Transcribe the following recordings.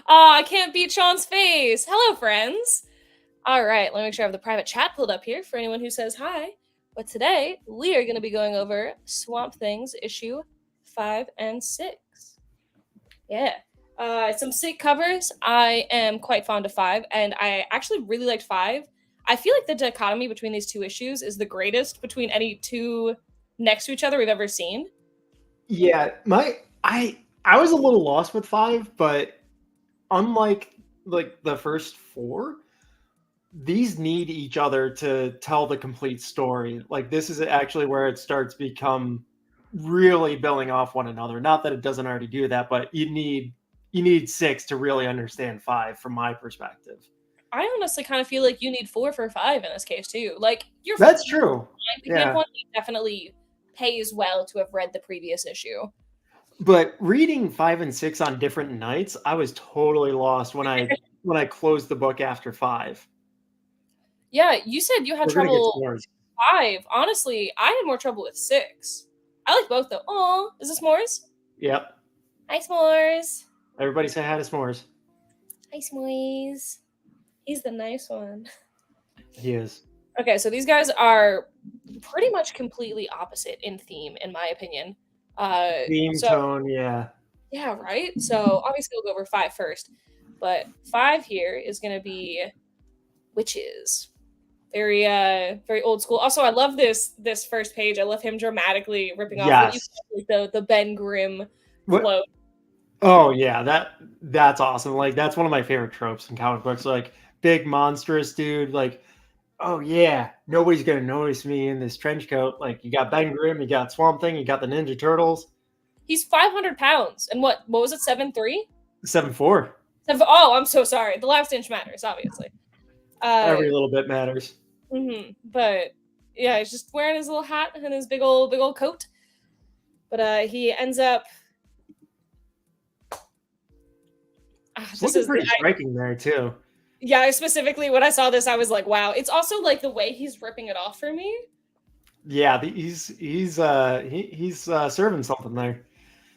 I can't beat Sean's face. Hello, friends. All right, let me make sure I have the private chat pulled up here for anyone who says hi. But today, we are going to be going over Swamp Things issue 5 and 6. Yeah. Some sick covers. I am quite fond of 5, and I actually really liked 5. I feel like the dichotomy between these two issues is the greatest between any two next to each other we've ever seen. Yeah, I was a little lost with 5, but unlike the first 4, these need each other to tell the complete story. Like this is actually where it starts become really building off one another. Not that it doesn't already do that, but you need 6 to really understand 5 from my perspective. I honestly kind of feel like you need 4 for 5 in this case too. Like That's true. picking up one, it definitely pays well to have read the previous issue. But reading 5 and 6 on different nights, I was totally lost when I closed the book after 5. Yeah, you said you had trouble 5. Honestly, I had more trouble with 6. I like both though. Aw, is this S'mores? Yep. Hi, S'mores. Everybody say hi to S'mores. Hi, S'mores. He's the nice one. He is. Okay, so these guys are pretty much completely opposite in theme, in my opinion. Tone, yeah. Yeah, right? So obviously we'll go over 5 first. But 5 here is going to be witches. Very very old school. Also, I love this first page. I love him dramatically ripping off the Ben Grimm float. Oh yeah, that's awesome. Like that's one of my favorite tropes in comic books. Like big monstrous dude, like, oh yeah, nobody's gonna notice me in this trench coat. Like you got Ben Grimm, you got Swamp Thing, you got the Ninja Turtles. He's 500 pounds. And what was it, 7'3"? 7'4". Oh, I'm so sorry. The last inch matters, obviously. Every little bit matters. But yeah, he's just wearing his little hat and his big old coat. But he ends up. This is pretty striking there too. Yeah, specifically when I saw this, I was like, "Wow!" It's also like the way he's ripping it off for me. Yeah, he's serving something there.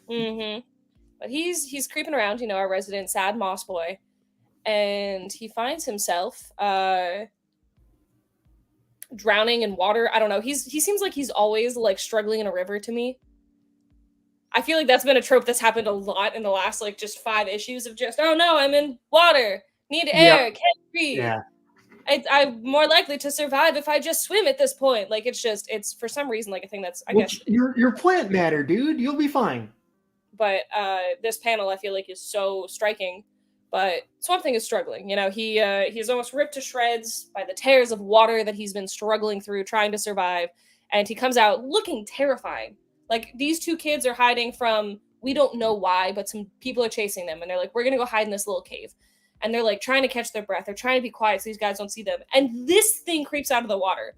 But he's creeping around, our resident sad moss boy, and he finds himself drowning in water. I don't know. He seems like he's always like struggling in a river to me. I feel like that's been a trope that's happened a lot in the last like just 5 issues of just, oh no, I'm in water, need air, can't breathe. Yeah. I'm more likely to survive if I just swim at this point. Like it's for some reason like a thing that's I guess your plant matter, dude. You'll be fine. But this panel I feel like is so striking. But Swamp Thing is struggling. He's almost ripped to shreds by the tears of water that he's been struggling through trying to survive, and he comes out looking terrifying. Like, these 2 kids are hiding from, we don't know why, but some people are chasing them, and they're like, we're gonna go hide in this little cave. And they're like trying to catch their breath. They're trying to be quiet so these guys don't see them. And this thing creeps out of the water.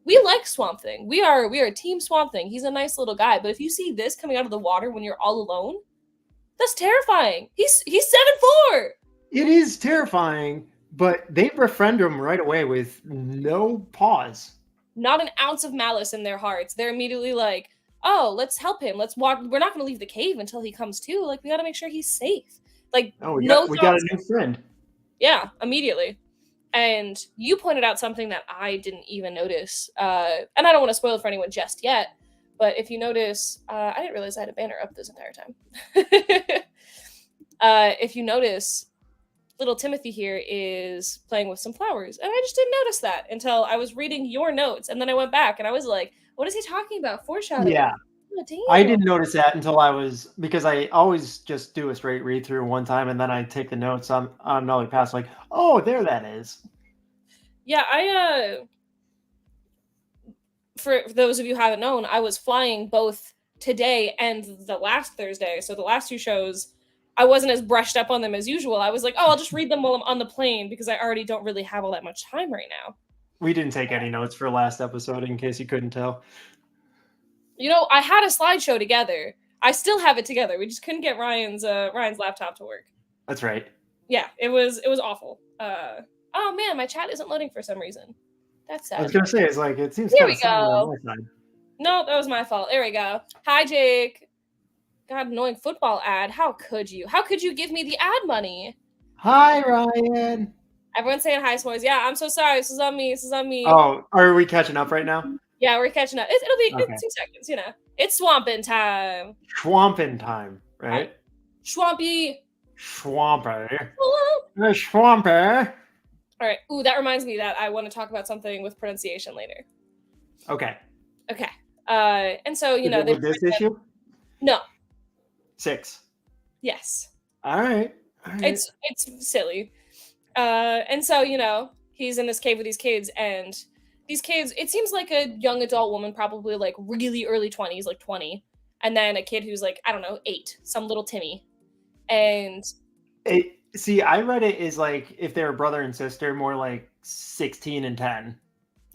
We like Swamp Thing. We are team Swamp Thing. He's a nice little guy. But if you see this coming out of the water when you're all alone, that's terrifying. He's 7'4". It is terrifying, but they befriend him right away with no pause. Not an ounce of malice in their hearts. They're immediately like, oh, let's help him. Let's walk. We're not going to leave the cave until he comes to. Like, we got to make sure he's safe. Like, we got a new friend. Yeah, immediately. And you pointed out something that I didn't even notice. And I don't want to spoil it for anyone just yet. But if you notice, I didn't realize I had a banner up this entire time. If you notice, little Timothy here is playing with some flowers. And I just didn't notice that until I was reading your notes. And then I went back and I was like, what is he talking about? Foreshadowing. Yeah. Oh, I didn't notice that until because I always just do a straight read through one time and then I take the notes on another pass, like, oh, there that is. Yeah, for those of you who haven't known, I was flying both today and the last Thursday. So the last 2 shows, I wasn't as brushed up on them as usual. I was like, oh, I'll just read them while I'm on the plane because I already don't really have all that much time right now. We didn't take any notes for last episode, in case you couldn't tell. I had a slideshow together. I still have it together. We just couldn't get Ryan's laptop to work. That's right. Yeah, it was awful. Oh man, my chat isn't loading for some reason. That's sad. I was gonna say, it's like it seems. Here we go. No, that was my fault. There we go. Hi, Jake. God, annoying football ad. How could you? How could you give me the ad money? Hi, Ryan. Everyone's saying hi, s'mores. Yeah, I'm so sorry. This is on me. This is on me. Oh, are we catching up right now? Yeah, we're catching up. It'll be Okay. 2 seconds, you know. It's swamping time. Schwampin time, Right. right? Swampy. Schwamper. All Schwamper. right. Ooh, that reminds me that I want to talk about something with pronunciation later. Okay. Okay. And so, you Is know, it with this issue? No. 6. Yes. All right. It's silly. And so, you know, he's in this cave with these kids, and these kids, it seems like a young adult woman, probably like really early 20s, like 20, and then a kid who's like, I don't know, 8, some little Timmy. And See, I read it as like if they were brother and sister, more like 16 and 10.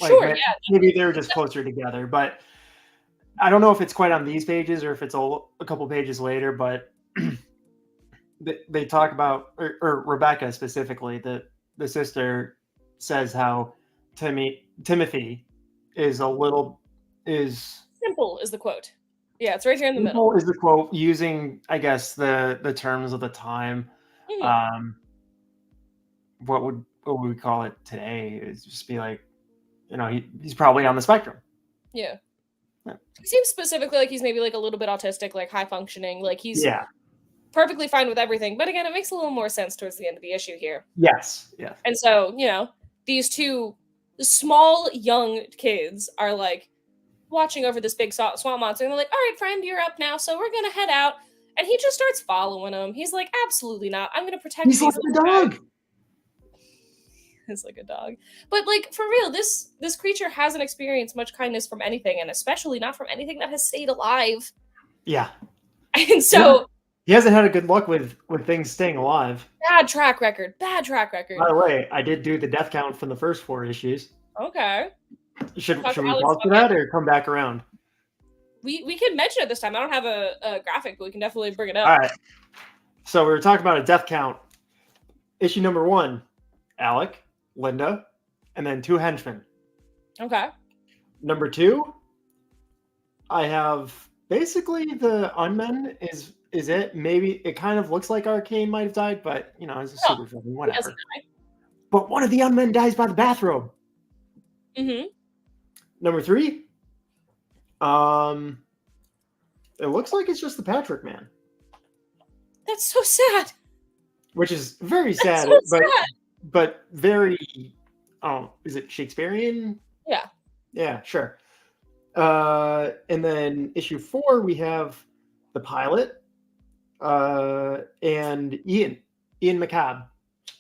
Like sure, yeah. maybe they were just closer together, but I don't know if it's quite on these pages or if it's a couple pages later, but they talk about, or Rebecca specifically, the sister says how Timothy is Simple is the quote. Yeah, it's right here in the middle. simple is the quote, using, I guess, the terms of the time. Mhm. What would we call it today? Is just be like, you know, he's probably on the spectrum. Yeah. Yeah. He seems specifically like he's maybe like a little bit autistic, like high functioning, like he's Yeah. perfectly fine with everything. But again, it makes a little more sense towards the end of the issue here. Yes. Yes. And so, you know, these two small young kids are like watching over this big swamp monster, and they're like, all right, friend, you're up now, so we're gonna head out. And he just starts following them. He's like, absolutely not. I'm gonna protect He's these like a little guys. dog. It's like a dog. But like for real, this creature hasn't experienced much kindness from anything, and especially not from anything that has stayed alive. Yeah. And so he hasn't had a good luck with things staying alive. bad track record. Bad track record. By the way, I did do the death count from the first 4 issues. Okay. Should we Alex pause for that or come back around? We can mention it this time. I don't have a graphic, but we can definitely bring it up. All right. So we were talking about a death count. Issue number 1, Alec, Linda, and then 2 henchmen. Okay. Number 2, I have basically the unmen is it. Maybe it kind of looks like Arcane might have died, but you know, it's a super villain, whatever. But one of the unmen dies by the bathrobe. Mm-hmm. Number 3, it looks like it's just the Patrick man. That's so sad. Which is very sad, but very, is it Shakespearean? Yeah. Yeah, sure. And then issue 4, we have the pilot, and Ian McCabe,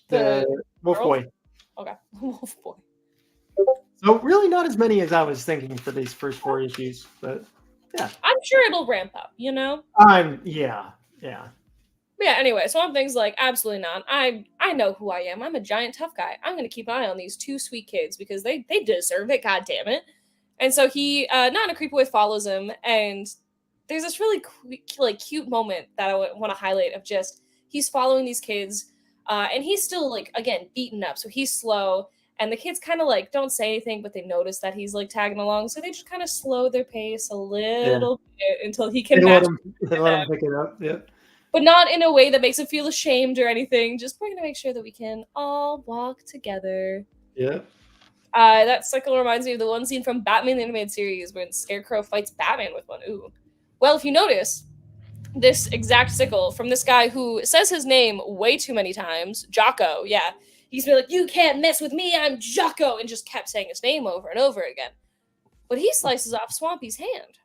the Wolf Boy. Okay, Wolf Boy. So really not as many as I was thinking for these first 4 issues, but yeah. I'm sure it'll ramp up, you know? Yeah. Yeah, anyway, Swamp Thing's like, absolutely not. I know who I am. I'm a giant tough guy. I'm going to keep an eye on these 2 sweet kids because they deserve it, god damn it. And so he, not in a creepy way, follows him, and there's this really cute moment that I want to highlight of just, he's following these kids, and he's still, like, again, beaten up, so he's slow, and the kids kind of, like, don't say anything, but they notice that he's, like, tagging along, so they just kind of slow their pace a little bit until he can match. They let him pick it up, yeah. But not in a way that makes him feel ashamed or anything. Just we're going to make sure that we can all walk together. Yeah. That cycle reminds me of the one scene from Batman the Animated Series when Scarecrow fights Batman with one. Ooh. Well, if you notice, this exact sickle from this guy who says his name way too many times, Jocko, yeah. He's been like, you can't mess with me, I'm Jocko, and just kept saying his name over and over again. But he slices off Swampy's hand.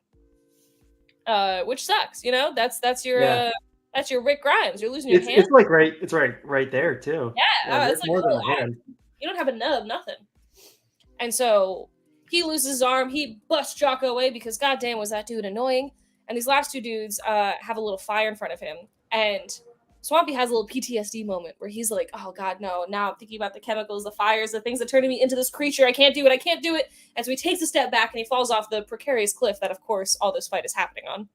Which sucks, you know? That's your that's your Rick Grimes. You're losing your hand. It's like right there too. Yeah, it's like more than a hand. You don't have a nub, nothing. And so he loses his arm. He busts Jocko away because goddamn was that dude annoying. And these last 2 dudes have a little fire in front of him. And Swampy has a little PTSD moment where he's like, oh god, no. Now I'm thinking about the chemicals, the fires, the things that turning me into this creature. I can't do it. And so he takes a step back and he falls off the precarious cliff that, of course, all this fight is happening on.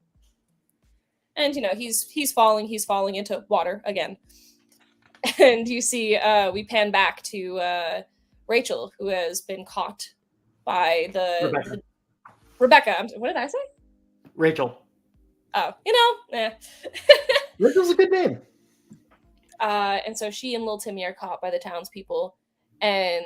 And, you know, he's falling into water again. And you see, we pan back to Rachel, who has been caught by Rebecca. What did I say? Rachel. Oh, you know, Rachel's a good name. And so she and little Timmy are caught by the townspeople, and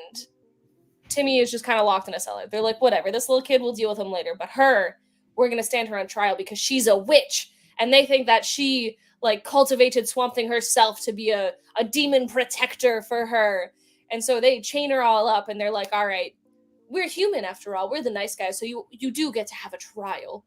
Timmy is just kind of locked in a cellar. They're like, whatever, this little kid, will deal with him later, but her, we're going to stand her on trial because she's a witch. And they think that she, like, cultivated Swamp Thing herself to be a demon protector for her. And so they chain her all up, and they're like, all right, we're human after all. We're the nice guys, so you do get to have a trial.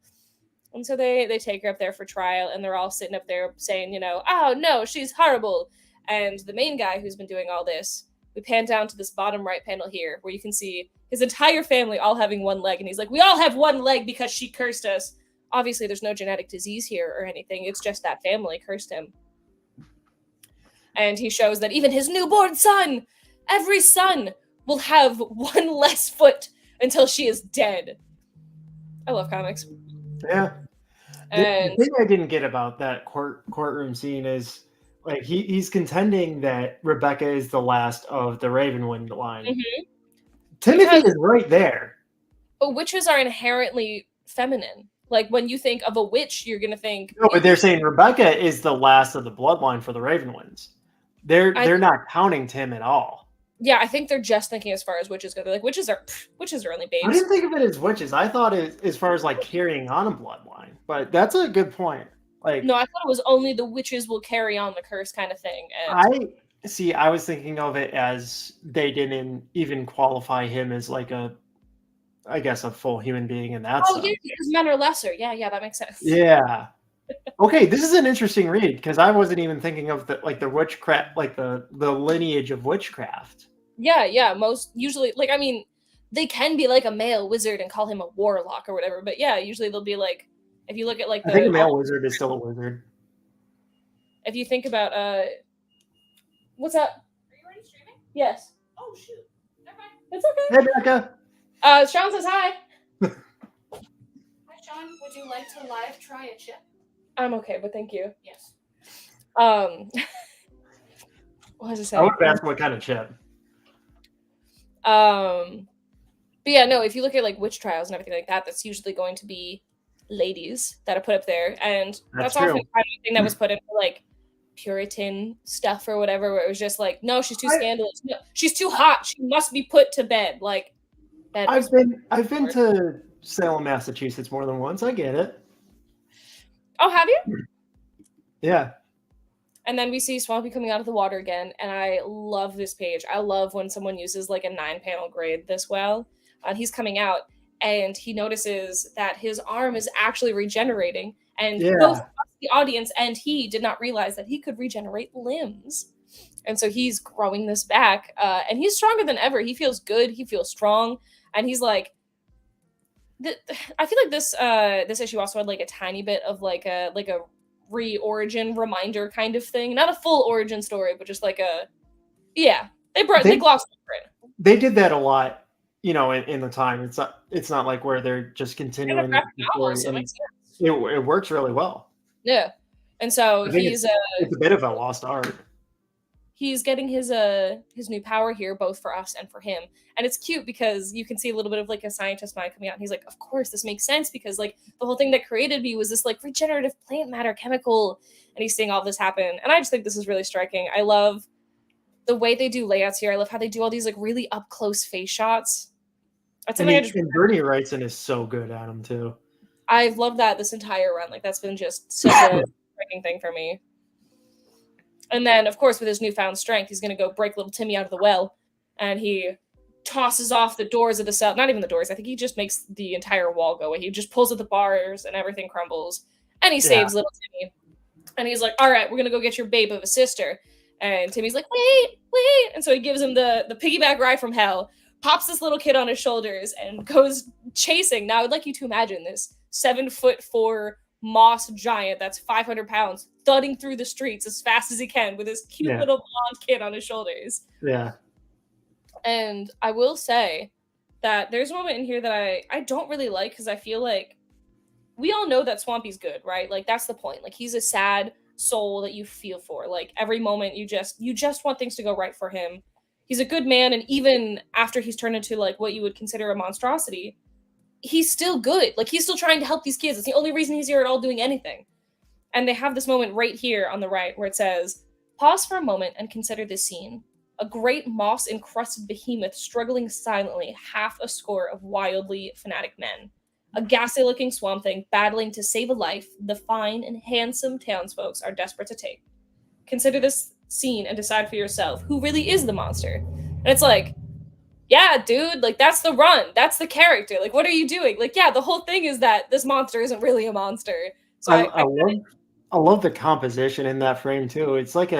And so they take her up there for trial, and they're all sitting up there saying, you know, oh, no, she's horrible. And the main guy who's been doing all this, we pan down to this bottom right panel here, where you can see his entire family all having one leg. And he's like, we all have one leg because she cursed us. Obviously, there's no genetic disease here or anything. It's just that family cursed him. And he shows that even his newborn son, every son, will have one less foot until she is dead. I love comics. Yeah. The thing I didn't get about that courtroom scene is, like, he's contending that Rebecca is the last of the Ravenwind line. Mm-hmm. Timothy is right there. But witches are inherently feminine. Like, when you think of a witch, you're gonna think... No, but they're saying Rebecca is the last of the bloodline for the Ravenwinds. They're not counting Tim at all. Yeah, I think they're just thinking as far as witches go. They're like, witches are only babes. I didn't think of it as witches. I thought it as far as, like, carrying on a bloodline. But that's a good point. Like, no, I thought it was only the witches will carry on the curse kind of thing. And I was thinking of it as they didn't even qualify him as, like, a full human being in that sense. Yeah, because men are lesser. Yeah, that makes sense. Yeah. Okay, this is an interesting read, because I wasn't even thinking of the witchcraft, like the lineage of witchcraft. Yeah. Most usually, like, I mean, they can be like a male wizard and call him a warlock or whatever, but yeah, usually they'll be like, if you look at, like, I think a male wizard is still a wizard. If you think about what's up? Are you already streaming? Yes. Oh shoot. Never mind. It's okay. Hey, Becca. Sean says hi. Hi, Sean. Would you like to live try a chip? I'm okay, but thank you. Yes. What was I saying? I would have asked what kind of chip. But yeah, no, if you look at, like, witch trials and everything like that, that's usually going to be ladies that are put up there, and that's often kind of the thing that was put in for, like, Puritan stuff or whatever, where it was just like, no, she's too scandalous. No, she's too hot. She must be put to bed. Like, I've been to Salem, Massachusetts more than once. I get it. Oh, have you? Yeah. And then we see Swampy coming out of the water again, and I love this page. I love when someone uses, like, a 9-panel grade this well. And he's coming out, and he notices that his arm is actually regenerating, and both the audience and he did not realize that he could regenerate limbs. And so he's growing this back, and he's stronger than ever. He feels good. He feels strong, and he's like, I feel like this issue also had, like, a tiny bit of like a re-origin reminder kind of thing. Not a full origin story, but just like they glossed over it. They did that a lot, you know, in the time. It's not like where they're just continuing the story. So it works really well. Yeah. And so it's a bit of a lost art. He's getting his new power here, both for us and for him. And it's cute because you can see a little bit of, like, a scientist mind coming out. And he's like, of course, this makes sense, because, like, the whole thing that created me was this, like, regenerative plant matter chemical. And he's seeing all this happen. And I just think this is really striking. I love the way they do layouts here. I love how they do all these, like, really up close face shots. That's something and Bernie Wrightson is so good at them too. I've loved that this entire run. Like, that's been just such a striking thing for me. And then, of course, with his newfound strength, he's going to go break little Timmy out of the well. And he tosses off the doors of the cell. Not even the doors. I think he just makes the entire wall go away. He just pulls at the bars and everything crumbles. And he saves little Timmy. And he's like, all right, we're going to go get your babe of a sister. And Timmy's like, wait. And so he gives him the piggyback ride from hell, pops this little kid on his shoulders, and goes chasing. Now, I'd like you to imagine this 7'4" moss giant that's 500 pounds thudding through the streets as fast as he can with his cute little blonde kid on his shoulders. Yeah. And I will say that there's a moment in here that I don't really like, because I feel like we all know that Swampy's good, right? Like, that's the point. Like, he's a sad soul that you feel for. Like, every moment you just want things to go right for him. He's a good man, and even after he's turned into, like, what you would consider a monstrosity, he's still good. Like, he's still trying to help these kids. It's the only reason he's here at all doing anything. And they have this moment right here on the right where it says, Pause for a moment and consider this scene. A great moss-encrusted behemoth struggling silently, half a score of wildly fanatic men. A ghastly-looking swamp thing battling to save a life the fine and handsome townsfolk are desperate to take. Consider this scene and decide for yourself who really is the monster. And it's like, yeah, dude, like that's the run. That's the character. Like, what are you doing? Like, yeah, the whole thing is that this monster isn't really a monster. So I love the composition in that frame too. It's like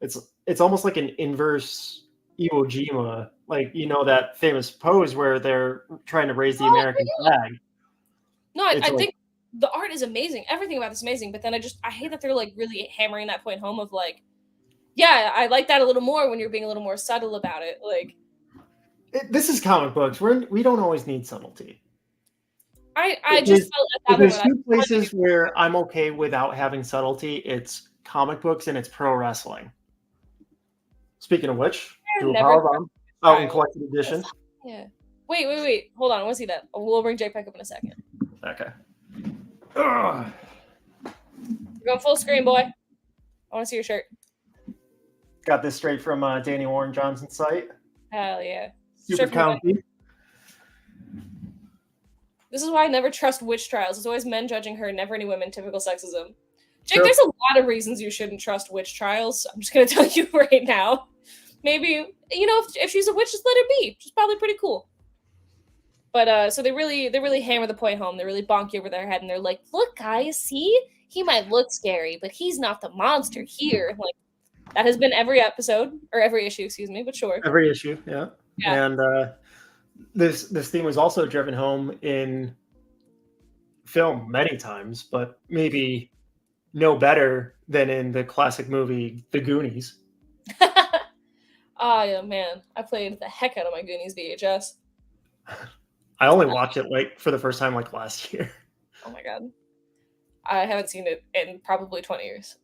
it's almost like an inverse Iwo Jima, like that famous pose where they're trying to raise the American flag. No, I think the art is amazing. Everything about this is amazing, but then I hate that they're like really hammering that point home of like, yeah, I like that a little more when you're being a little more subtle about it. Like, this is comic books. We don't always need subtlety. I just felt at that moment. There's two places where I'm okay without having subtlety. It's comic books and it's pro wrestling. Speaking of which, do a power bomb out in collected edition. Yeah. Wait. Hold on. I want to see that. We'll bring Jake back up in a second. Okay. You're going full screen, boy. I want to see your shirt. Got this straight from Danny Warren Johnson's site. Hell yeah. Super comfy. This is why I never trust witch trials. It's always men judging her, never any women. Typical sexism. Jake, there's a lot of reasons you shouldn't trust witch trials. I'm just going to tell you right now. Maybe, if she's a witch, just let her be. She's probably pretty cool. But so they really hammer the point home. They really bonk you over their head, and they're like, "Look, guys, see, he might look scary, but he's not the monster here." Like that has been every episode or every issue, excuse me, but sure. Every issue, yeah. And this theme was also driven home in film many times, but maybe no better than in the classic movie The Goonies. Oh yeah, man, I played the heck out of my Goonies VHS. I only watched it for the first time last year. Oh my god. I haven't seen it in probably 20 years.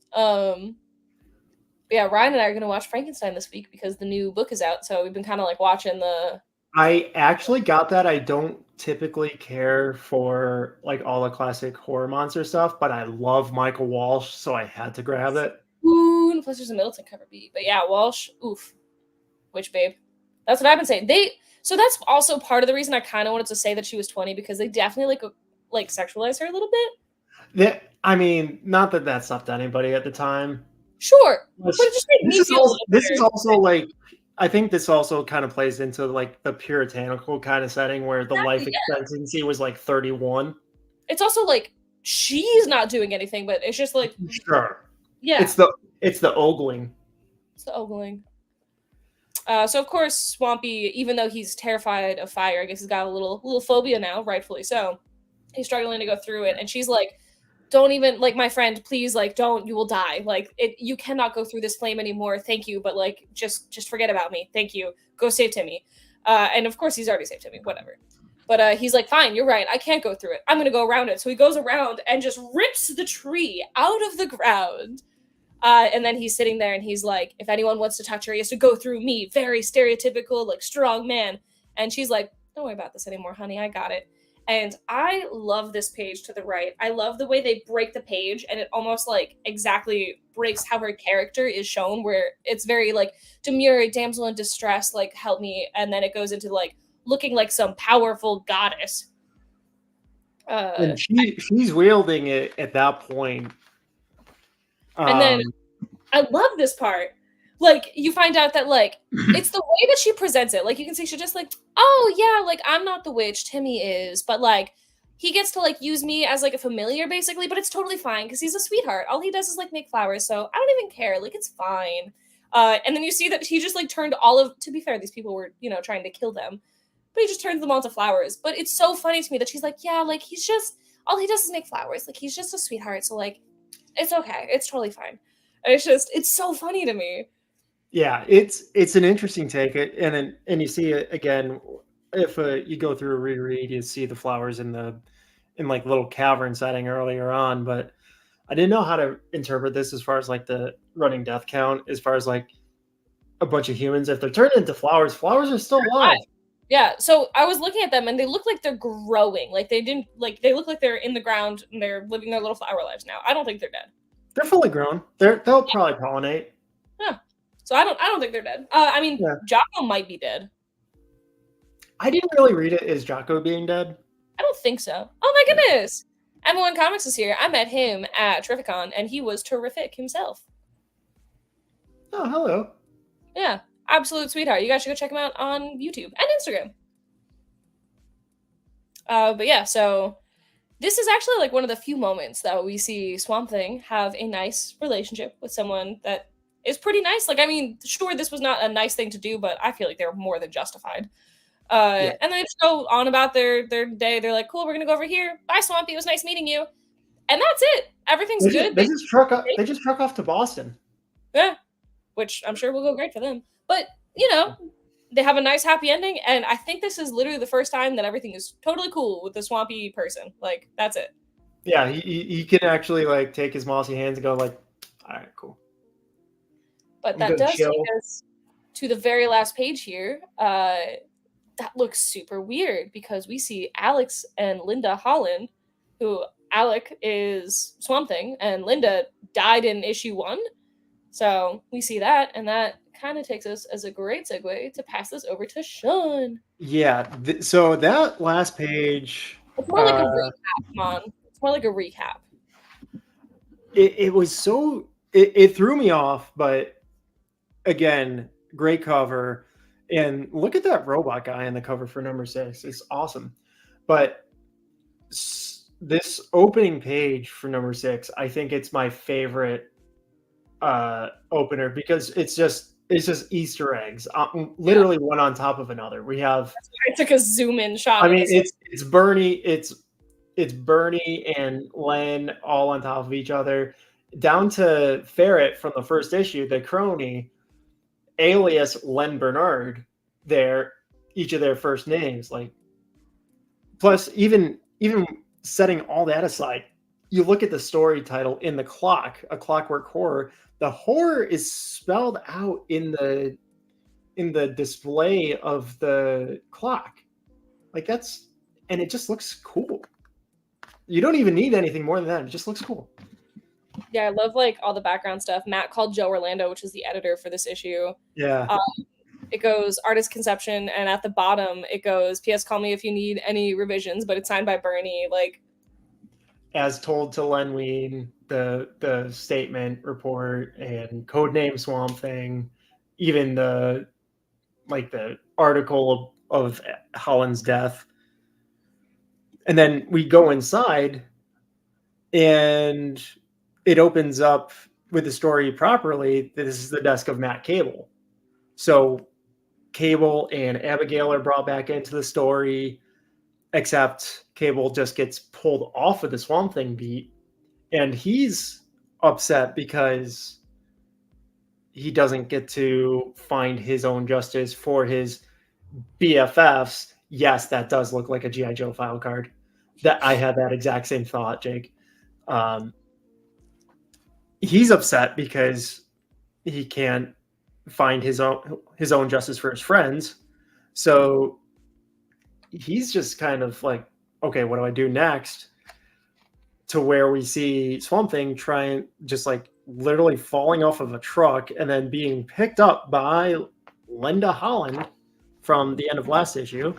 Yeah, Ryan and I are going to watch Frankenstein this week because the new book is out, so we've been kind of watching the... I actually got that. I don't typically care for all the classic horror monster stuff, but I love Michael Walsh, so I had to grab it. Ooh, and plus there's a Middleton cover beat. But yeah, Walsh, oof. Witch babe. That's what I've been saying. So that's also part of the reason I kind of wanted to say that she was 20, because they definitely sexualize her a little bit. Yeah, I mean, not that that stopped anybody at the time. Sure, but it just made me feel. This is also I think this also kind of plays into the puritanical kind of setting where the life expectancy was 31. It's also she's not doing anything, but it's just sure. Yeah, it's the ogling. It's the ogling. So of course, Swampy, even though he's terrified of fire, I guess he's got a little phobia now, rightfully so. He's struggling to go through it, and she's like, "Don't even my friend, please, don't. You will die. You cannot go through this flame anymore. Thank you, but just forget about me. Thank you. Go save Timmy." And of course, he's already saved Timmy. Whatever. But he's like, "Fine, you're right. I can't go through it. I'm gonna go around it." So he goes around and just rips the tree out of the ground. And then he's sitting there and he's like, "If anyone wants to touch her, he has to go through me." Very stereotypical, strong man. And she's like, "Don't worry about this anymore, honey. I got it." And I love this page to the right. I love the way they break the page, and it almost exactly breaks how her character is shown, where it's very demure, damsel in distress, help me. And then it goes into looking like some powerful goddess. And she's wielding it at that point. And then I love this part. You find out that it's the way that she presents it. You can see she's just "Oh yeah, I'm not the witch, Timmy is," but he gets to use me as a familiar basically, but it's totally fine because he's a sweetheart. All he does is make flowers, so I don't even care. It's fine. And then you see that he just turned all of, to be fair, these people were trying to kill them, but he just turns them all to flowers. But it's so funny to me that she's yeah, he's just, all he does is make flowers. He's just a sweetheart, so it's okay. It's totally fine. And it's so funny to me. Yeah, it's an interesting take, and you see it again if you go through a reread. You see the flowers in little cavern setting earlier on, but I didn't know how to interpret this as far as the running death count, as far as a bunch of humans. If they're turned into flowers, flowers are still alive. Yeah, so I was looking at them and they look like they're growing. They look like they're in the ground and they're living their little flower lives now. I don't think they're dead. They're fully grown. They'll probably pollinate. So I don't think they're dead. I mean, Yeah. Jocko might be dead. I didn't really read it as Jocko being dead. I don't think so. Oh my goodness! M1 Comics is here. I met him at Terrificon, and he was terrific himself. Oh, hello. Yeah, absolute sweetheart. You guys should go check him out on YouTube and Instagram. But yeah, so this is actually like one of the few moments that we see Swamp Thing have a nice relationship with someone that is pretty nice. Like, I mean, sure, this was not a nice thing to do, but I feel like they were more than justified. Yeah. And they just go on about their day. They're like, cool, we're gonna go over here. Bye, Swampy. It was nice meeting you. And that's it. Everything's good. They just truck off to Boston. Yeah, which I'm sure will go great for them. But, you know, they have a nice happy ending, and I think this is literally the first time that everything is totally cool with the swampy person. Like, that's it. Yeah, he can actually like take his mossy hands and go like, all right, cool. But that does take us to the very last page here. That looks super weird because we see Alex and Linda Holland, who Alec is Swamp Thing, and Linda died in issue 1. So we see that, and that kind of takes us as a great segue to pass this over to Sean. Yeah, so that last page... It's more like a recap, Mon. It's more like a recap. It was so... It threw me off, but again, great cover. And look at that robot guy on the cover for number 6. It's awesome. But this opening page for number 6, I think it's my favorite opener because it's just Easter eggs, literally one on top of another. We have... I took a zoom in shot. I mean, it's Bernie, it's Bernie and Len all on top of each other, down to Ferret from the first issue, the crony, alias Len Bernard. There, each of their first names, like. Plus, even setting all that aside, you look at the story title in the clock, A Clockwork Horror. The horror is spelled out in the display of the clock. Like that's, and it just looks cool. You don't even need anything more than that. It just looks cool. Yeah, I love like all the background stuff. Matt called Joe Orlando, which is the editor for this issue. Yeah. It goes artist conception, and at the bottom it goes, P.S. call me if you need any revisions, but it's signed by Bernie. Like, as told to Len Wein, the statement report and codename Swamp Thing, even the article of Holland's death. And then we go inside and it opens up with the story properly. This is the desk of Matt Cable. So Cable and Abigail are brought back into the story, except Cable just gets pulled off of the Swamp Thing beat, and he's upset because he doesn't get to find his own justice for his BFFs. Yes, that does look like a G.I. Joe file card. That I had that exact same thought, Jake. He's upset because he can't find his own justice for his friends. So he's just kind of like, okay, what do I do next? To where we see Swamp Thing trying, just like literally falling off of a truck and then being picked up by Linda Holland from the end of last issue.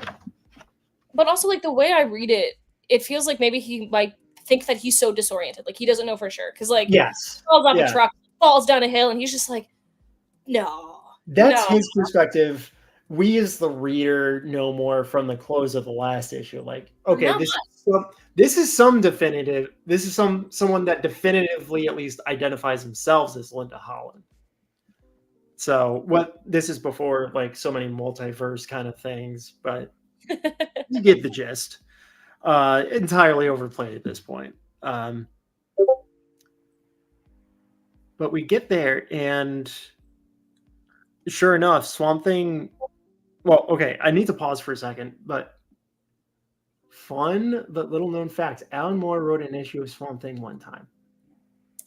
But also, like, the way I read it, it feels like maybe he like thinks that he's so disoriented, like he doesn't know for sure, because like yes, falls off a truck, falls down a hill, and he's just like, no. That's his perspective. We as the reader know more from the close of the last issue. Like, okay, this is someone that definitively at least identifies themselves as Linda Holland. So this is before like so many multiverse kind of things, but you get the gist. Entirely overplayed at this point. But we get there, and sure enough, Swamp Thing. Well, okay, I need to pause for a second, but fun but little known fact: Alan Moore wrote an issue of Swamp Thing one time.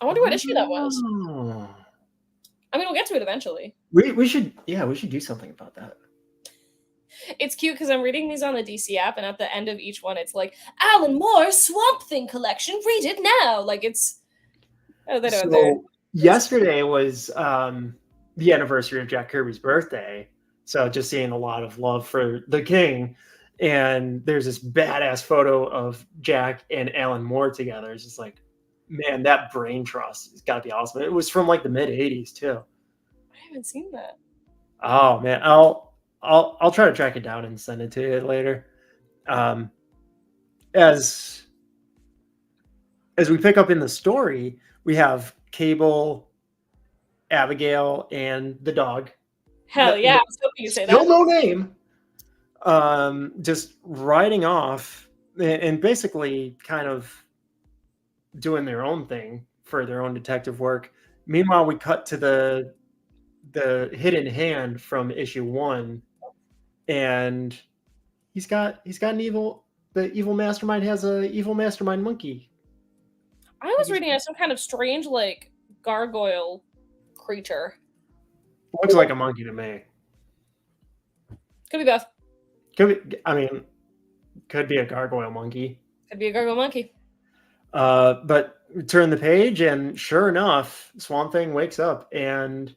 I wonder what issue that was. I mean, we'll get to it eventually. We should do something about that. It's cute because I'm reading these on the DC app, and at the end of each one, it's like Alan Moore Swamp Thing collection. Read it now. Like it's. Oh, they don't. So yesterday was the anniversary of Jack Kirby's birthday. So just seeing a lot of love for the king. And there's this badass photo of Jack and Alan Moore together. It's just like, man, that brain trust has got to be awesome. It was from like the mid '80s too. I haven't seen that. Oh man, I'll try to track it down and send it to you later. As we pick up in the story, we have Cable, Abigail, and the dog. Hell yeah, I was hoping you'd say that. Still no name. Just riding off and basically kind of doing their own thing for their own detective work. Meanwhile, we cut to the hidden hand from issue 1, and he's got an evil. The evil mastermind has a evil mastermind monkey. I was reading as some kind of strange, like, gargoyle creature. Looks like a monkey to me. Could be both. Could be a gargoyle monkey. Could be a gargoyle monkey. But we turn the page, and sure enough, Swamp Thing wakes up, and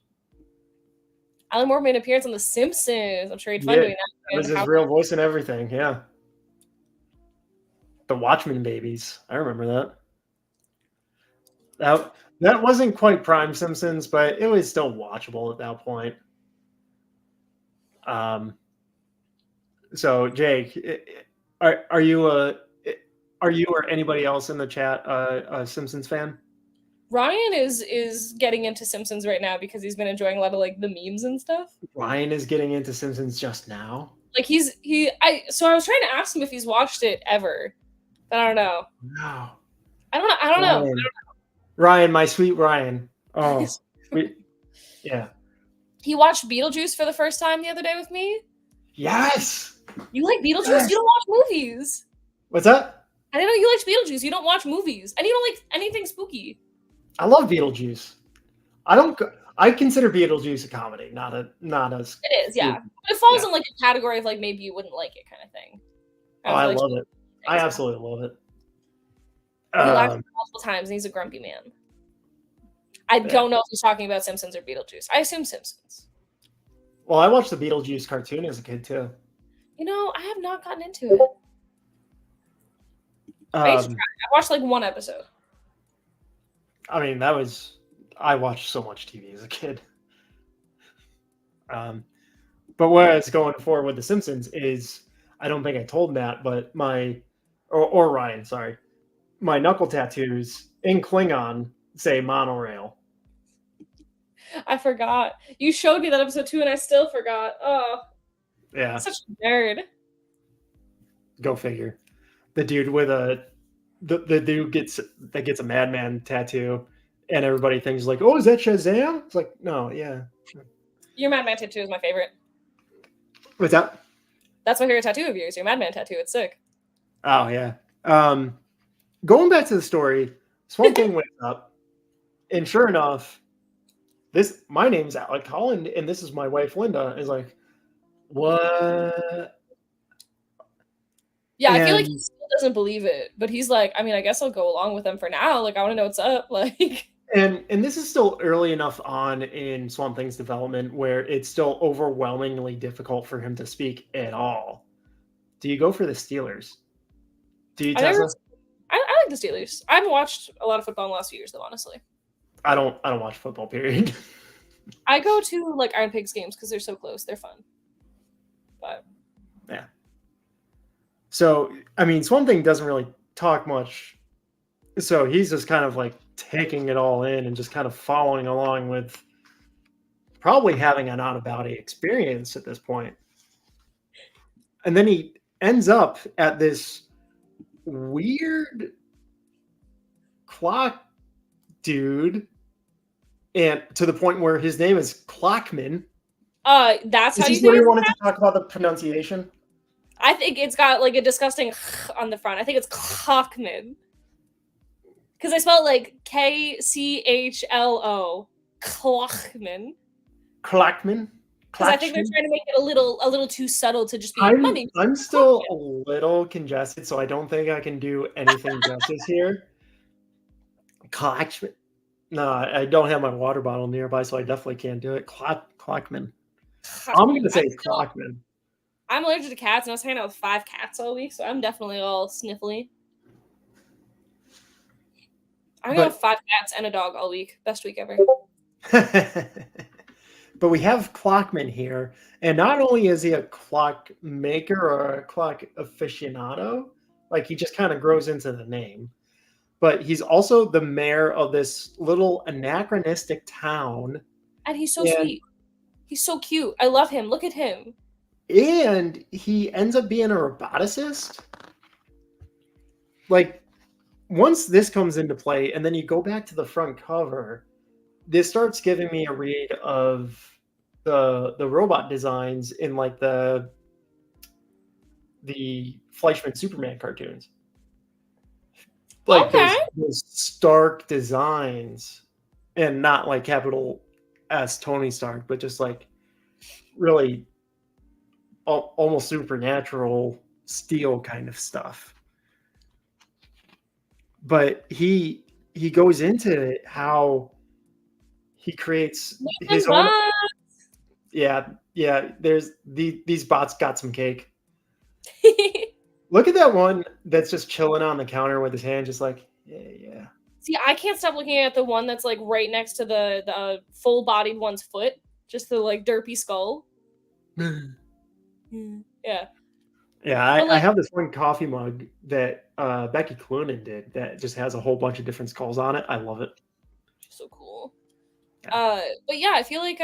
Alan Moore made an appearance on The Simpsons. I'm sure he'd fun doing that. That was his real voice and everything, yeah. The Watchmen babies. I remember that. That wasn't quite prime Simpsons, but it was still watchable at that point. So Jake, are you or anybody else in the chat a Simpsons fan? Ryan is getting into Simpsons right now because he's been enjoying a lot of like the memes and stuff. Ryan is getting into Simpsons just now. Like so I was trying to ask him if he's watched it ever, but I don't know. No. I don't know. Ryan, my sweet Ryan. Oh, yeah. He watched Beetlejuice for the first time the other day with me. Yes. You like Beetlejuice? Yes. You don't watch movies. What's that? I didn't know you liked Beetlejuice. You don't watch movies, and you don't like anything spooky. I love Beetlejuice. I consider Beetlejuice a comedy, not a. It is, yeah. But it falls in like a category of like maybe you wouldn't like it kind of thing. I love it. I absolutely love it. He laughed multiple times, and he's a grumpy man. I don't know if he's talking about Simpsons or Beetlejuice. I assume Simpsons. Well, I watched the Beetlejuice cartoon as a kid too. You know, I have not gotten into it. I watched like one episode. I mean, I watched so much TV as a kid. But where I was going forward with The Simpsons is, I don't think I told Matt, but or Ryan, sorry, my knuckle tattoos in Klingon say monorail. I forgot. You showed me that episode too, and I still forgot. Oh, yeah, such a nerd. Go figure. The dude with the dude gets a madman tattoo, and everybody thinks like, oh, is that Shazam? It's like, no, yeah. Your Madman tattoo is my favorite. What's that? That's my favorite tattoo of yours. Your Madman tattoo. It's sick. Oh yeah. Going back to the story, Swamp Thing wakes up, and sure enough, my name's Alec Holland, and this is my wife Linda. Is like, what? Yeah, I feel like he still doesn't believe it, but he's like, I mean, I guess I'll go along with them for now. Like, I want to know what's up. Like, and this is still early enough on in Swamp Thing's development where it's still overwhelmingly difficult for him to speak at all. Do you go for the Steelers? Do you, Tessa? I like the Steelers. I haven't watched a lot of football in the last few years, though. Honestly, I don't watch football. Period. I go to like Iron Pigs games because they're so close. They're fun. But yeah. So, I mean, Swamp Thing doesn't really talk much. So he's just kind of like taking it all in and just kind of following along with probably having an out-of-body experience at this point. And then he ends up at this weird clock dude, and to the point where his name is Clockman. That's how you where you wanted to talk about the pronunciation? I think it's got like a disgusting on the front. I think it's Clockman. Because I spell it like Kchlo. Clockman. Clockman? Because I think they're trying to make it a little too subtle to just be money. I'm still a little congested, so I don't think I can do anything justice here. Clockman. No, I don't have my water bottle nearby, so I definitely can't do it. Clockman. I'm going to say Clockman. I'm allergic to cats, and I was hanging out with 5 cats all week, so I'm definitely all sniffly. I got 5 cats and a dog all week. Best week ever. But we have Clockman here, and not only is he a clock maker or a clock aficionado, like he just kind of grows into the name, but he's also the mayor of this little anachronistic town. And he's so sweet. He's so cute. I love him. Look at him. And he ends up being a roboticist. Like, once this comes into play, and then you go back to the front cover, this starts giving me a read of the robot designs in like the Fleischman Superman cartoons. Like those stark designs, and not like capital S Tony Stark, but just like really almost supernatural steel kind of stuff. But he goes into how he creates his own. Yeah. There's these bots got some cake. Look at that one that's just chilling on the counter with his hand, just like yeah. See, I can't stop looking at the one that's like right next to the full-bodied one's foot, just the like derpy skull. Yeah. Yeah, I have this one coffee mug that Becky Cloonan did that just has a whole bunch of different skulls on it. I love it. She's so cool. Yeah. But yeah, I feel like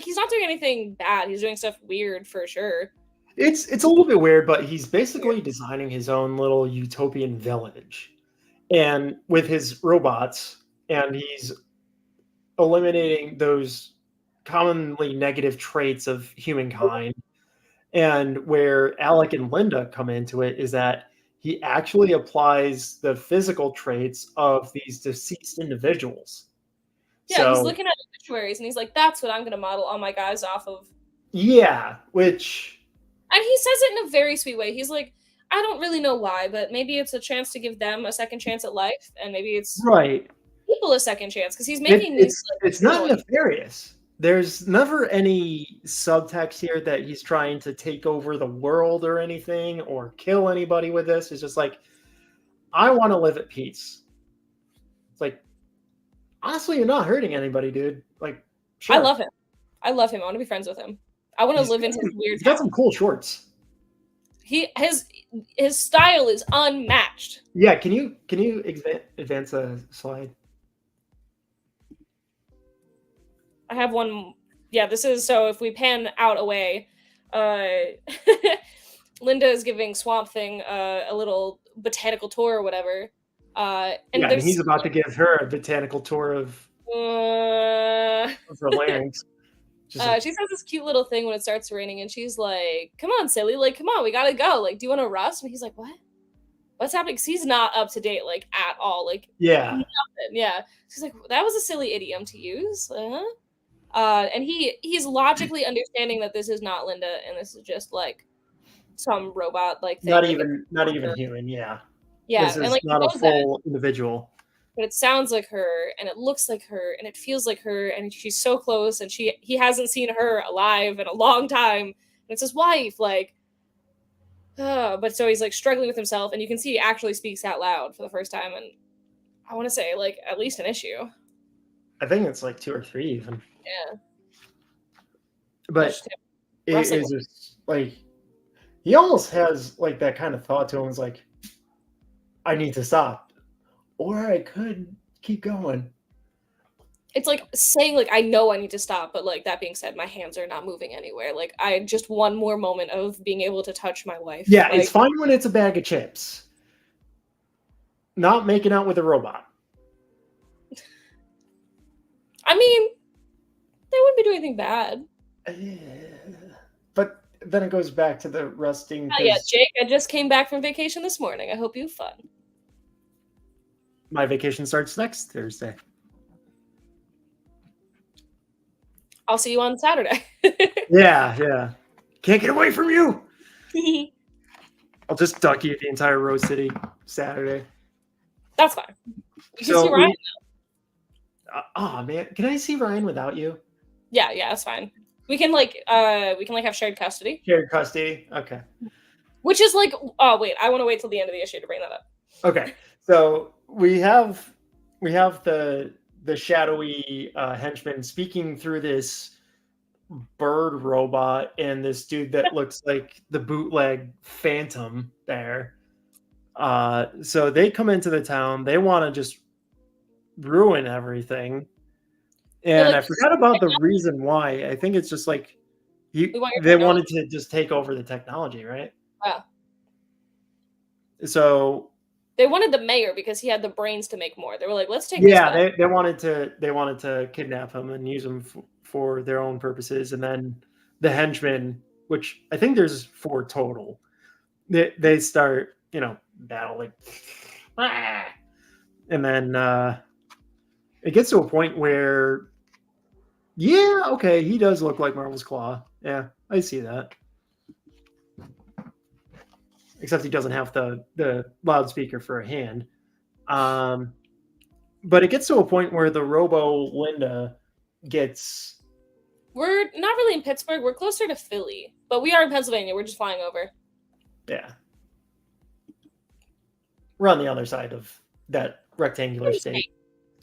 he's not doing anything bad. He's doing stuff weird for sure. It's a little bit weird, but he's basically designing his own little utopian village, and with his robots, and he's eliminating those commonly negative traits of humankind. And where Alec and Linda come into it is that he actually applies the physical traits of these deceased individuals. Yeah, he's looking at obituaries and he's like, that's what I'm going to model all my guys off of. Yeah, which... And he says it in a very sweet way. He's like, I don't really know why, but maybe it's a chance to give them a second chance at life, and maybe it's people a second chance, because he's making these... It's not nefarious. There's never any subtext here that he's trying to take over the world or anything, or kill anybody with this. It's just like, I want to live at peace. It's like, honestly, you're not hurting anybody, dude. Like, sure. I love him. I want to be friends with him. I want to live in his weird. He's got some cool shorts. His style is unmatched. Yeah, can you advance a slide? I have one. Yeah, this is so. If we pan out away, Linda is giving Swamp Thing a little botanical tour or whatever. And he's about to give her a botanical tour of her larynx. She says this cute little thing when it starts raining, and she's like, come on, silly, like, come on, we gotta go. Like, do you want to rust? And he's like, what? What's happening? Because he's not up to date, like, at all. Like, nothing. Yeah. She's like, that was a silly idiom to use. And he's logically understanding that this is not Linda, and this is just, like, some robot, like, thing. Not even human, yeah. Yeah. This is not a full individual. But it sounds like her, and it looks like her, and it feels like her, and she's so close, and he hasn't seen her alive in a long time, and it's his wife, like, but so he's like struggling with himself, and you can see he actually speaks out loud for the first time, and I want to say like at least an issue. I think it's like 2 or 3 even. Yeah. But it is just like, he almost has like that kind of thought to him. It's like, I need to stop. Or I could keep going. It's like saying, like, I know I need to stop, but, like, that being said, my hands are not moving anywhere. Like, I just one more moment of being able to touch my wife. Yeah, like, it's fine when it's a bag of chips. Not making out with a robot. I mean, they wouldn't be doing anything bad. But then it goes back to the rusting. Oh, yeah, Jake, I just came back from vacation this morning. I hope you have fun. My vacation starts next Thursday. I'll see you on Saturday. Yeah. Can't get away from you. I'll just duck you the entire Rose City Saturday. That's fine. You can see Ryan now. Oh man, can I see Ryan without you? Yeah, that's fine. We can have shared custody. Shared custody. Okay. Which is like, oh wait, I want to wait till the end of the issue to bring that up. Okay. So we have the shadowy henchman speaking through this bird robot and this dude that looks like the bootleg Phantom there. So they come into the town. They want to just ruin everything. And Like, I forgot about the reason why. I think it's just like we want your they technology. wanted to just take over the technology, right? Yeah. So They wanted the mayor because he had the brains to make more. They were like, let's take this yeah, guy. they wanted to kidnap him and use him for their own purposes, and then the henchmen, which I think there's 4 total, they start battling, and then it gets to a point where yeah, okay, he does look like Marvel's Claw. Yeah, I see that. Except he doesn't have the loudspeaker for a hand. But it gets to a point where the Robo Linda gets. We're not really in Pittsburgh. We're closer to Philly, but we are in Pennsylvania. We're just flying over. Yeah. We're on the other side of that rectangular state.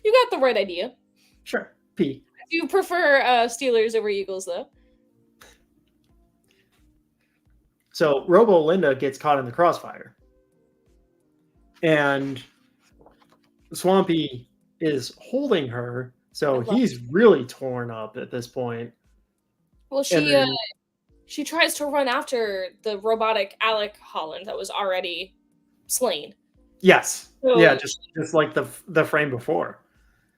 You got the right idea. Sure. P. Do you prefer Steelers over Eagles, though? So Robo Linda gets caught in the crossfire. And Swampy is holding her, so he's really torn up at this point. Well, she tries to run after the robotic Alec Holland that was already slain. Yes. So, yeah, just like the frame before.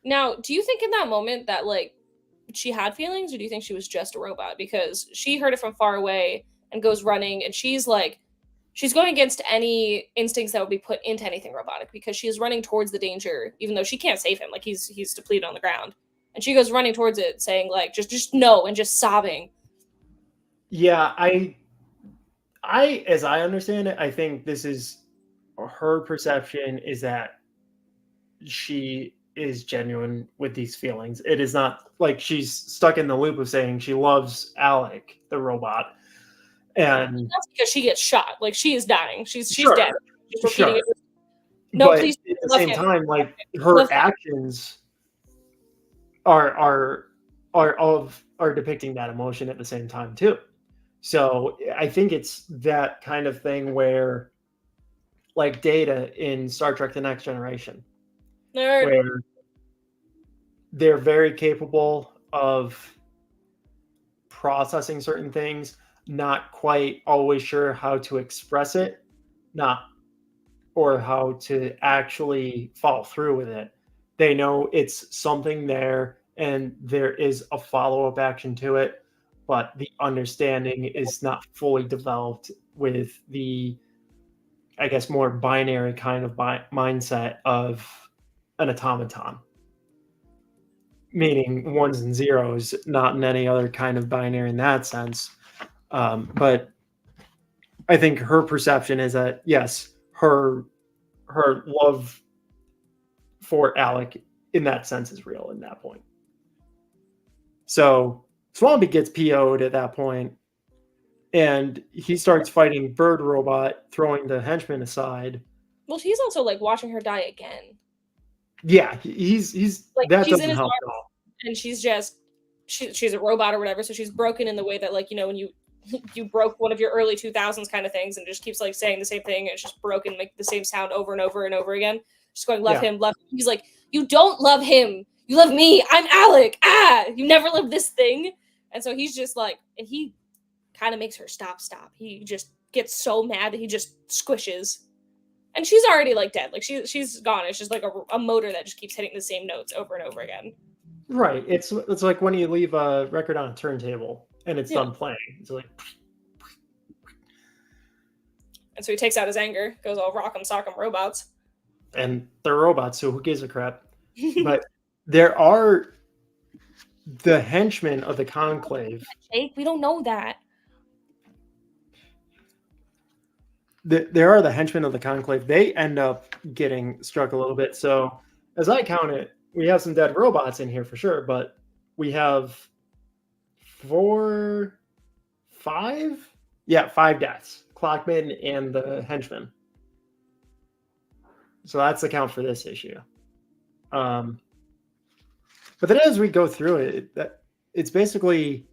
Now, do you think in that moment that like she had feelings, or do you think she was just a robot? Because she heard it from far away and goes running, and she's going against any instincts that would be put into anything robotic, because she is running towards the danger, even though she can't save him. Like he's depleted on the ground, and she goes running towards it, saying like just no, and just sobbing. Yeah, I as I understand it, I think this is her perception is that she is genuine with these feelings. It is not like she's stuck in the loop of saying she loves Alec, the robot. And that's because she gets shot. Like she is dying. She's sure, dead. She's repeating it. No, but please. At the same time, like her actions are depicting that emotion at the same time too. So I think it's that kind of thing where, like Data in Star Trek: The Next Generation, where they're very capable of processing certain things, not quite always sure how to express it, or how to actually follow through with it. They know it's something there and there is a follow-up action to it, but the understanding is not fully developed with the, I guess, more binary kind of mindset of an automaton. Meaning ones and zeros, not in any other kind of binary in that sense. But I think her perception is that, yes, her love for Alec in that sense is real in that point. So Swampy gets PO'd at that point, and he starts fighting Bird Robot, throwing the henchman aside. Well, he's also like watching her die again. Yeah, he's like that she's doesn't help at all. And she's just she's a robot or whatever, so she's broken in the way that, like, you know, when you broke one of your early 2000s kind of things and just keeps like saying the same thing, and it's just broken, make the same sound over and over and over again, just going love him, love him. He's like, you don't love him, you love me, I'm Alec, you never lived this thing. And so he's just like, and he kind of makes her stop. He just gets so mad that he just squishes, and she's already like dead, like she's gone. It's just like a motor that just keeps hitting the same notes over and over again. Right. It's like when you leave a record on a turntable and it's done playing. It's like, and so he takes out his anger, goes all rock'em sock'em robots. And they're robots, so who gives a crap? But there are the henchmen of the Conclave. Jake, we don't know that. There are the henchmen of the Conclave. They end up getting struck a little bit. So as I count it, we have some dead robots in here for sure, but we have 4, 5? Yeah, 5 deaths. Clockman and the henchman. So that's the count for this issue. But then as we go through it, it's basically...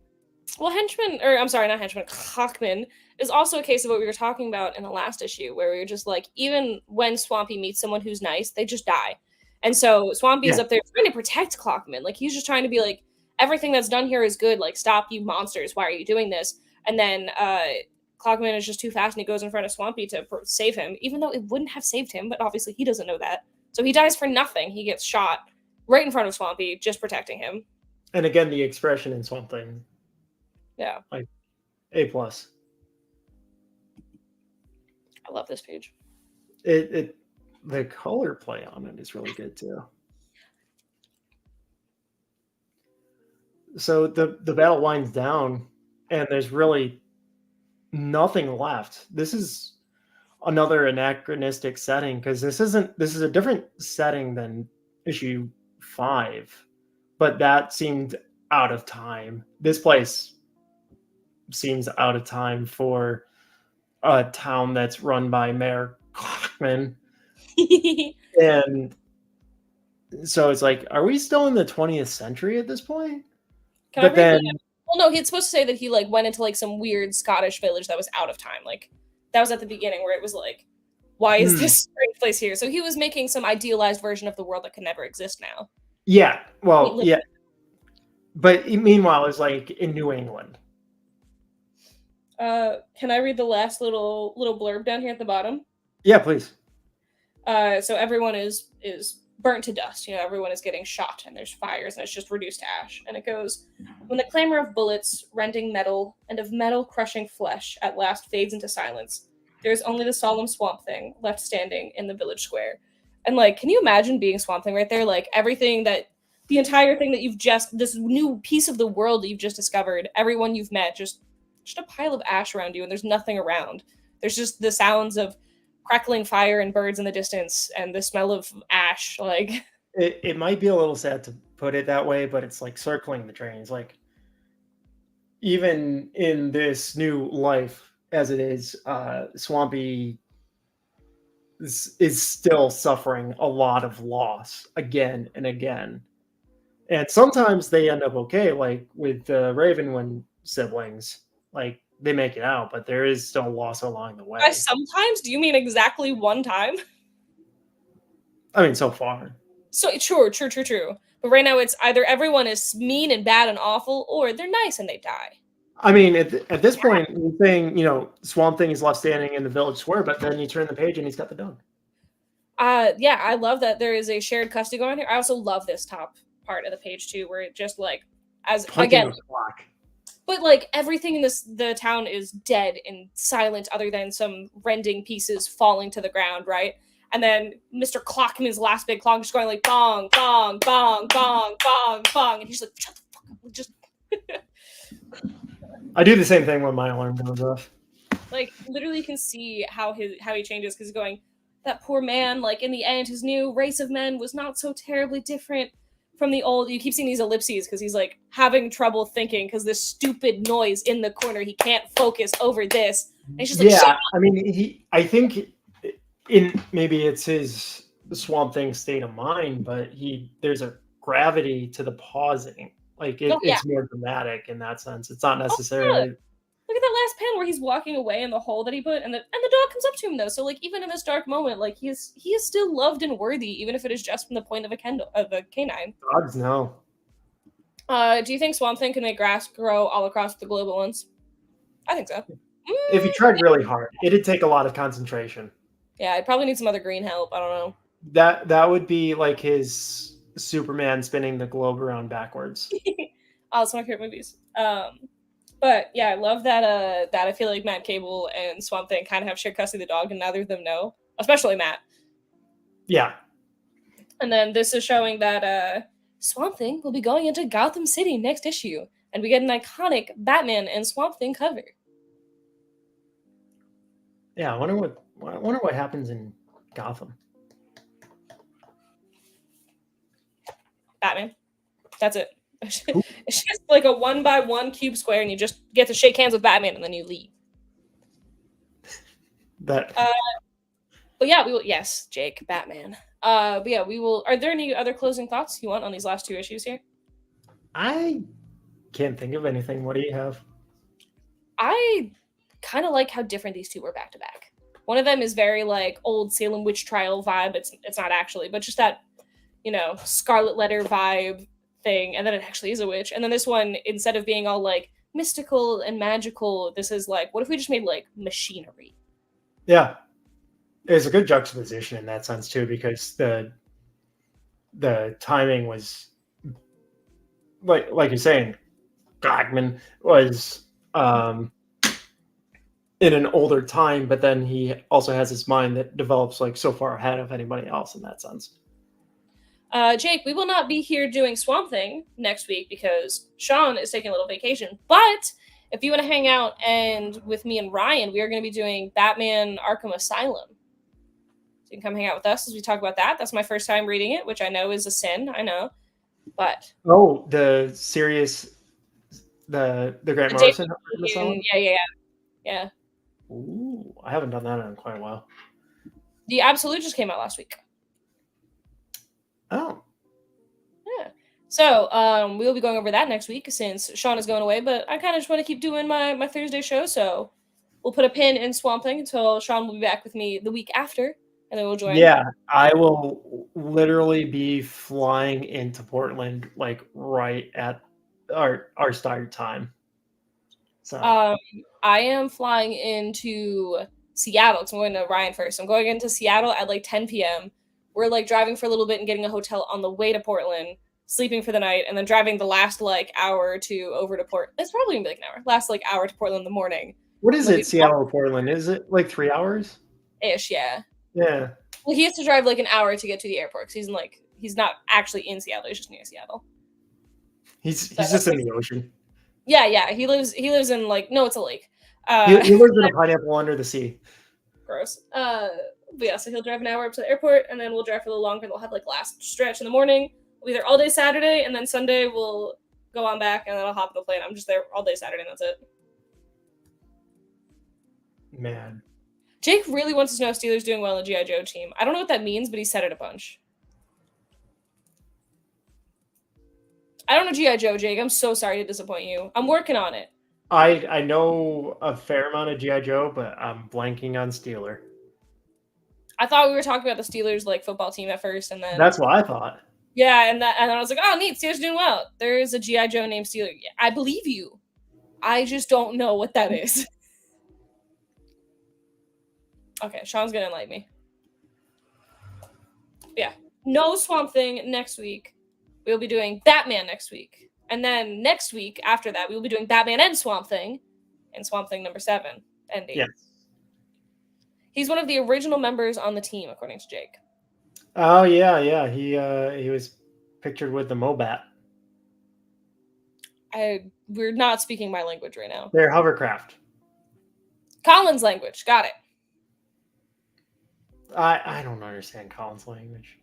Well, henchman, or I'm sorry, not henchman, Clockman is also a case of what we were talking about in the last issue, where we were just like, even when Swampy meets someone who's nice, they just die. And so Swampy is up there trying to protect Clockman. Like, he's just trying to be like, everything that's done here is good. Like, stop, you monsters. Why are you doing this? And then Clockman is just too fast, and he goes in front of Swampy to save him, even though it wouldn't have saved him. But obviously, he doesn't know that. So he dies for nothing. He gets shot right in front of Swampy, just protecting him. And again, the expression in Swamp Thing. Yeah. Like, A+. I love this page. The color play on it is really good too. So the battle winds down, and there's really nothing left. This is another anachronistic setting, because this is a different setting than issue 5, but that seemed out of time. This place seems out of time for a town that's run by Mayor Clockman. And so it's like, are we still in the 20th century at this point? Well, no, he's supposed to say that he like went into like some weird Scottish village that was out of time. Like, that was at the beginning, where it was like, why is this strange place here? So he was making some idealized version of the world that could never exist now. Yeah, well, yeah. But meanwhile, it's like in New England. Can I read the last little blurb down here at the bottom? Yeah, please. So everyone is burnt to dust. You know, everyone is getting shot, and there's fires, and it's just reduced to ash. And it goes, when the clamor of bullets rending metal and of metal crushing flesh at last fades into silence, there is only the solemn Swamp Thing left standing in the village square. And like, can you imagine being Swamp Thing right there? Like, everything that, the entire thing that you've just, this new piece of the world that you've just discovered, everyone you've met, just a pile of ash around you, and there's nothing around. There's just the sounds of crackling fire and birds in the distance, and the smell of ash. Like, it might be a little sad to put it that way, but it's like circling the drains. Like, even in this new life as it is, Swampy is still suffering a lot of loss again and again. And sometimes they end up okay, like with the Ravenwind siblings. Like, they make it out, but there is still loss along the way. Sometimes? Do you mean exactly one time? I mean, so far. So true. But right now, it's either everyone is mean and bad and awful, or they're nice and they die. I mean, at this point, you're saying, you know, Swamp Thing is left standing in the village square, but then you turn the page and he's got the dog. Yeah, I love that there is a shared custody going on here. I also love this top part of the page too, where it just like, as again, but like everything in the town is dead and silent, other than some rending pieces falling to the ground, right? And then Mr. Clockman's last big clock just going like bong, bong, bong, bong, bong, bong, and he's like, shut the fuck up, just. I do the same thing when my alarm goes off. Like, literally, you can see how he changes, because he's going, that poor man. Like, in the end, his new race of men was not so terribly different from the old. You keep seeing these ellipses because he's like having trouble thinking because this stupid noise in the corner, he can't focus over this. And he's just like, shut up! I mean, I think maybe it's his Swamp Thing state of mind, but there's a gravity to the pausing. Like, it's more dramatic in that sense. It's not necessarily. Look at that last panel where he's walking away in the hole that he put, and the dog comes up to him though. So like, even in this dark moment, like he is still loved and worthy, even if it is just from the point of a canine. Dogs no. Do you think Swamp Thing can make grass grow all across the globe at once? I think so. If he tried really hard, it'd take a lot of concentration. Yeah, I'd probably need some other green help. I don't know. That would be like his Superman spinning the globe around backwards. Oh, it's one of my favorite movies. But yeah, I love that I feel like Matt Cable and Swamp Thing kind of have shared custody of the dog, and neither of them know, especially Matt. Yeah. And then this is showing that Swamp Thing will be going into Gotham City next issue, and we get an iconic Batman and Swamp Thing cover. Yeah, I wonder what happens in Gotham. Batman. That's it. It's just like a 1x1 cube square, and you just get to shake hands with Batman, and then you leave. That. But yeah, we will. Yes, Jake, Batman. But yeah, we will. Are there any other closing thoughts you want on these last 2 issues here? I can't think of anything. What do you have? I kind of like how different these 2 were back to back. One of them is very like old Salem witch trial vibe. It's not actually, but just that, Scarlet Letter vibe thing, and then it actually is a witch. And then this one, instead of being all like mystical and magical, this is like, what if we just made like machinery? Yeah, there's a good juxtaposition in that sense too, because the timing was like you're saying, Gagman was in an older time, but then he also has his mind that develops like so far ahead of anybody else in that sense. Jake, we will not be here doing Swamp Thing next week because Sean is taking a little vacation. But if you want to hang out and with me and Ryan, we are going to be doing Batman Arkham Asylum. So you can come hang out with us as we talk about that. That's my first time reading it, which I know is a sin. I know, but the serious, the Grant Morrison. Yeah. Ooh, I haven't done that in quite a while. The Absolute just came out last week. Oh. Yeah. So we'll be going over that next week since Sean is going away, but I kind of just want to keep doing my Thursday show, so we'll put a pin in Swamp Thing until Sean will be back with me the week after, and then we'll join. Yeah, I will literally be flying into Portland like right at our start time. So I am flying into Seattle. So I'm going to Ryan first. I'm going into Seattle at like 10 p.m. We're like driving for a little bit and getting a hotel on the way to Portland, sleeping for the night, and then driving the last like hour or two over to Portland. It's probably gonna be like an hour. Last like hour to Portland in the morning. What is it, Seattle to Portland? Is it like 3 hours? Ish, yeah. Yeah. Well, he has to drive like an hour to get to the airport because he's not actually in Seattle. He's just near Seattle. He's just in the ocean. Yeah. He lives in like, no, it's a lake. He lives in a pineapple under the sea. Gross. But yeah, so he'll drive an hour up to the airport, and then we'll drive for a little longer. They'll have like last stretch in the morning. We'll be there all day Saturday, and then Sunday we'll go on back, and then I'll hop on the plane. I'm just there all day Saturday, and that's it. Man. Jake really wants to know if Steelers doing well in the G.I. Joe team. I don't know what that means, but he said it a bunch. I don't know G.I. Joe, Jake. I'm so sorry to disappoint you. I'm working on it. I know a fair amount of G.I. Joe, but I'm blanking on Steeler. I thought we were talking about the Steelers like football team at first, and then that's what I thought. Yeah, and I was like, oh, neat, Steelers doing well. There is a G.I. Joe named Steeler. I believe you. I just don't know what that is. Okay, Sean's gonna enlighten me. Yeah, no Swamp Thing next week. We'll be doing Batman next week, and then next week after that, we will be doing Batman and Swamp Thing, and Swamp Thing number 7 ending. Yes. He's one of the original members on the team, according to Jake. Oh yeah. He was pictured with the Mobat. We're not speaking my language right now. They're hovercraft. Colin's language, got it. I don't understand Colin's language.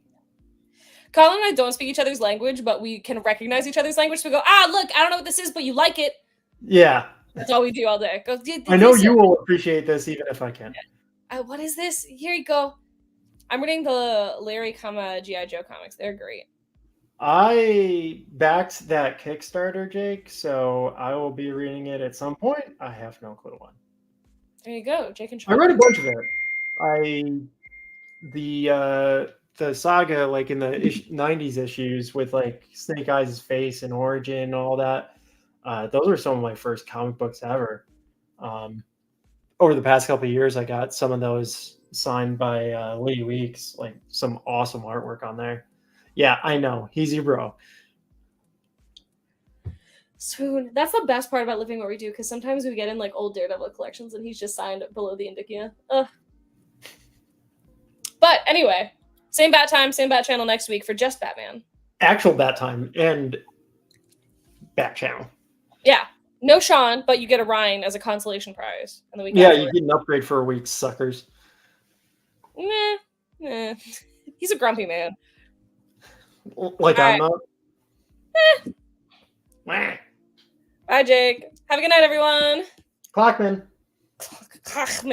Colin and I don't speak each other's language, but we can recognize each other's language. So we go, look, I don't know what this is, but you like it. Yeah. That's all we do all day. Go, I know you will appreciate this even if I can't. What is this? Here you go. I'm reading the Larry G.I. Joe comics. They're great. I backed that Kickstarter, Jake, so I will be reading it at some point. I have no clue when. There you go, Jake and Sean. I read a bunch of it. The saga, like in the 90s issues with like Snake Eyes' face and origin and all that, those are some of my first comic books ever. Over the past couple of years, I got some of those signed by Lee Weeks, like some awesome artwork on there. Yeah, I know. He's your bro. Swoon. That's the best part about living what we do, because sometimes we get in like old Daredevil collections and he's just signed below the insignia. Ugh. But anyway, same bat time, same bat channel next week for just Batman. Actual bat time and bat channel. Yeah. No Sean, but you get a Ryan as a consolation prize. And the week yeah, you get an upgrade for a week, suckers. Nah. He's a grumpy man. Like I'm not? Bye, Jake. Have a good night, everyone. Clockman. Clockman.